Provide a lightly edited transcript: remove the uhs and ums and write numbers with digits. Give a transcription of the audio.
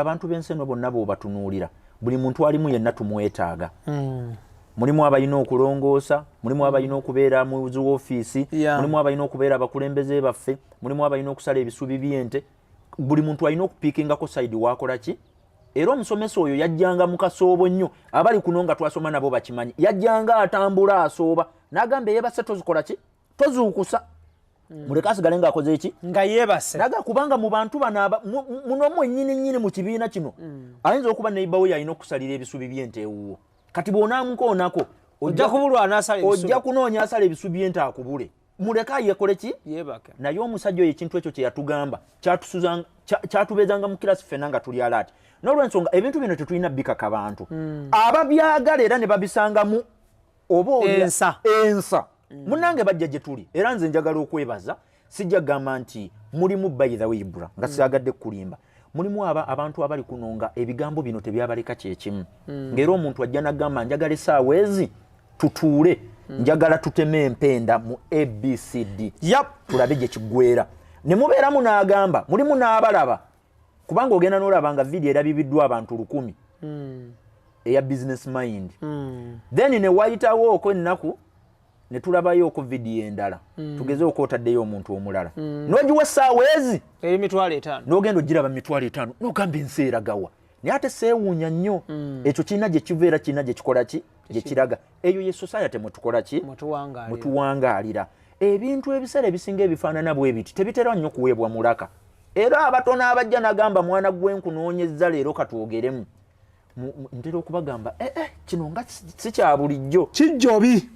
abantu b'enseno bonna bw'obatunuulira buli muntu alimu yenna tumwetaaga. Mulimu abalina okulongoosa, mulimu abalina okubeera mu woofiisi, mulimu abalina okubeera abakulembeze baffe, mulimu abalina okusala ebisubi by'ente. Buli muntu alina okupiikingako sayidi waakola ki. Era omusomesa oyo yajjanga mu kasoobo nnyo, abali kuno nga twasoma nabo bakimanyi, yajjanga atambula asooba n'agamba yeebase tozikola ki tozuukusa. Muleke asigale ng'akoze eki nga yeebase naga kubanga mu bantu bano muno mwennyini mu kibiina kino ayinza okuba neighbor we yalina okusalira ebisubi by'ente ewuwo. Kati bw'onaamukoonako ojja kubulwa n'asala ebisubi, ojja kunoonya asala ebisubi by'ente akubule. Muleke ayekole ki yeebake. Naye omusajja oyo ekintu ekyo kye yatugamba kyatubeezanga mu kirasi ffenna nga tuli alaati. N'olw'ensonga ebintu bino tetulina bikaka bantu ababyagala era ne babisangamu oba ensa. Munange bajja gye tuli era nze njagala okwebaza, sijja gamba nti mulimu by the way Ibra nga siyagadde kulimba. Mulimu abantu abali kuno nga ebigambo bino tebyabaleka kyekimu. Ng'era omuntu ajja n'agamba njagala essaawa ezi tutuule, njagala tuteme empenda mu ABCD. Tulabe gye kiggwera. Ne mubeeramu n'agamba mulimu n'abalaba kubanga ogenda n'olaba nga video erabibiddwa abantu 100 eya business mind. Then ne wayitawo okwennaku ne tulabayo oko video endala tugeze okotaddeyo omuntu omulala n'ogiwa essaawa ezi emitwalo 5 n'ogenda ogiraba mitwalo 5 n'ogamba ensi eragawa. Naye ate seewuunya nnyo ekyo kirina gye kiva era kirina gye kikola ki gye kiraga. Eyo ye society mwetukola ki mutuwangaalira. Ebintu ebiseera ebisinga ebifaanana bwe biti tebitera nnyo kuweebwa mulaka. Era abatono abajja n'agamba mwana gwenkunoonyezza leero katwogeremu ntera okubagamba kino nga si kya bulijjo kijjobi.